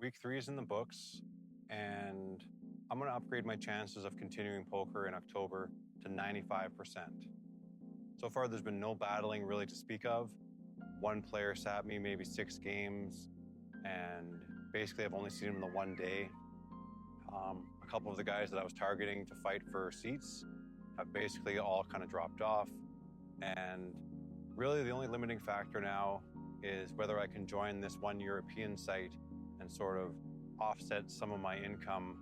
Week 3 is in the books, and I'm going to upgrade my chances of continuing poker in October to 95%. So far, there's been no battling really to speak of. One player sat me maybe 6 games, and basically I've only seen him in the one day. A couple of the guys that I was targeting to fight for seats have basically all kind of dropped off. And really the only limiting factor now is whether I can join this one European site and sort of offset some of my income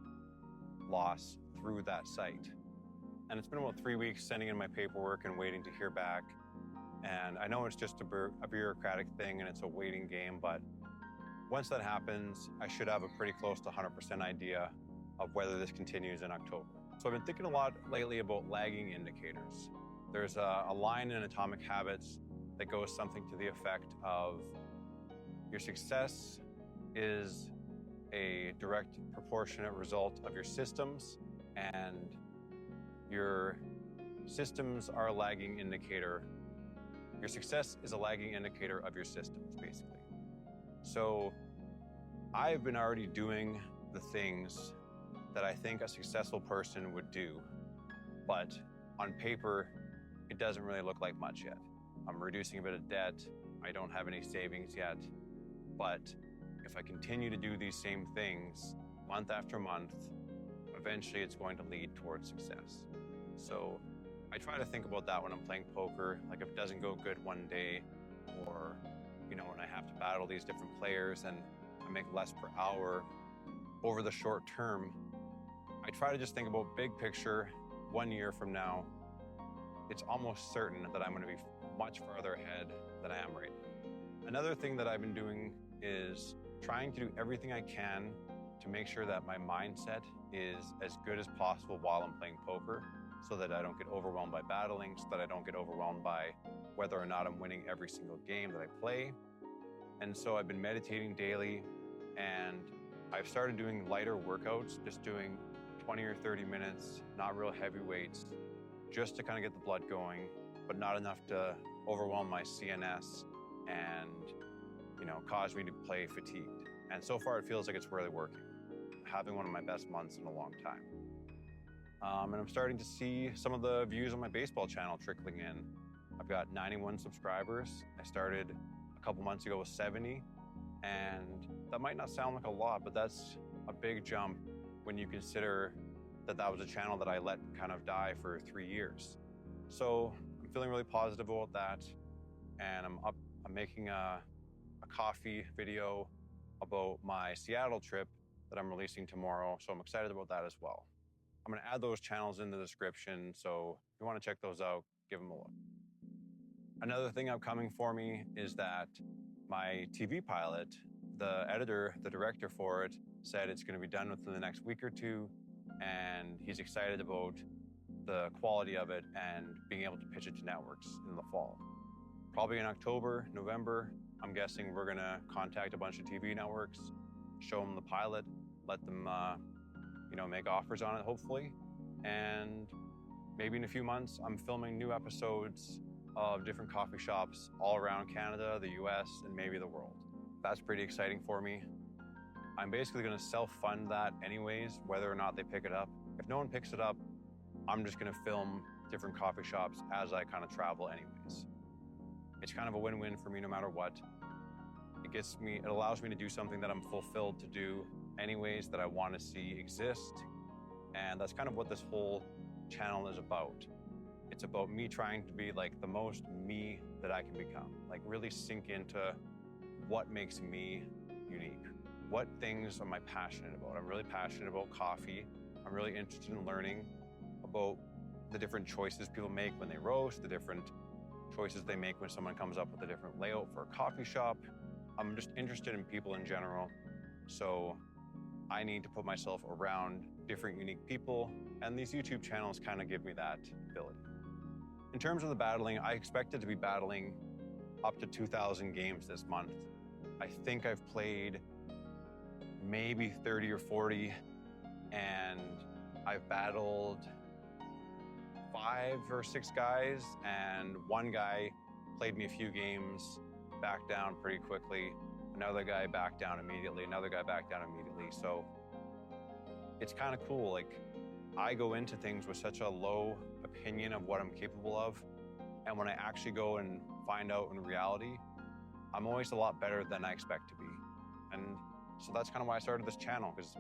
loss through that site. And it's been about 3 weeks sending in my paperwork and waiting to hear back. And I know it's just a bureaucratic thing and it's a waiting game, but once that happens, I should have a pretty close to 100% idea of whether this continues in October. So I've been thinking a lot lately about lagging indicators. There's a line in Atomic Habits that goes something to the effect of your success is a direct proportionate result of your systems, and your systems are a lagging indicator. Your success is a lagging indicator of your systems, basically. So I've been already doing the things that I think a successful person would do, but on paper, it doesn't really look like much yet. I'm reducing a bit of debt. I don't have any savings yet, but if I continue to do these same things month after month, eventually it's going to lead towards success. So I try to think about that when I'm playing poker. Like if it doesn't go good one day, or when I have to battle these different players and I make less per hour over the short term, I try to just think about big picture. 1 year from now, it's almost certain that I'm going to be much farther ahead than I am right now. Another thing that I've been doing is trying to do everything I can to make sure that my mindset is as good as possible while I'm playing poker, so that I don't get overwhelmed by battling, so that I don't get overwhelmed by whether or not I'm winning every single game that I play. And so I've been meditating daily, and I've started doing lighter workouts, just doing 20 or 30 minutes, not real heavy weights, just to kind of get the blood going, but not enough to overwhelm my CNS and cause me to play fatigued. And so far, it feels like it's really working. Having one of my best months in a long time. And I'm starting to see some of the views on my baseball channel trickling in. I've got 91 subscribers. I started a couple months ago with 70. And that might not sound like a lot, but that's a big jump when you consider that that was a channel that I let kind of die for 3 years. So I'm feeling really positive about that. And I'm making a coffee video about my Seattle trip that I'm releasing tomorrow. So I'm excited about that as well. I'm going to add those channels in the description. So if you want to check those out, give them a look. Another thing upcoming for me is that my TV pilot, the editor, the director for it, said it's going to be done within the next week or two. And he's excited about the quality of it and being able to pitch it to networks in the fall. Probably in October, November, I'm guessing we're going to contact a bunch of TV networks, show them the pilot, let them make offers on it, hopefully. And maybe in a few months, I'm filming new episodes of different coffee shops all around Canada, the US, and maybe the world. That's pretty exciting for me. I'm basically going to self-fund that anyways, whether or not they pick it up. If no one picks it up, I'm just going to film different coffee shops as I kind of travel anyways. It's kind of a win-win for me no matter what. It allows me to do something that I'm fulfilled to do anyways, that I want to see exist. And that's kind of what this whole channel is about. It's about me trying to be like the most me that I can become. Like really sink into what makes me unique. What things am I passionate about? I'm really passionate about coffee. I'm really interested in learning about the different choices people make when they roast, the different choices they make when someone comes up with a different layout for a coffee shop. I'm just interested in people in general. So I need to put myself around different unique people, and these YouTube channels kind of give me that ability. In terms of the battling, I expected to be battling up to 2,000 games this month. I think I've played maybe 30 or 40, and I've battled 5 or 6 guys, and one guy played me a few games, backed down pretty quickly. another guy back down immediately, another guy back down immediately. So it's kind of cool. Like, I go into things with such a low opinion of what I'm capable of. And when I actually go and find out in reality, I'm always a lot better than I expect to be. And so that's kind of why I started this channel, because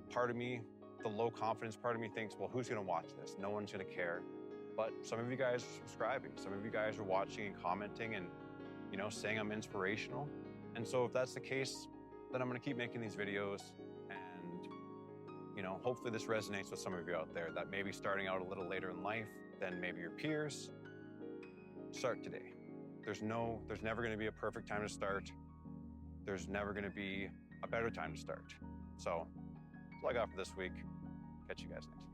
part of me, the low confidence part of me thinks, well, who's gonna watch this? No one's gonna care. But some of you guys are subscribing. Some of you guys are watching and commenting and, you know, saying I'm inspirational. And so if that's the case, then I'm gonna keep making these videos. And, you know, hopefully this resonates with some of you out there that may be starting out a little later in life than maybe your peers. Start today. There's never gonna be a perfect time to start. There's never gonna be a better time to start. So that's all I got for this week. Catch you guys next time.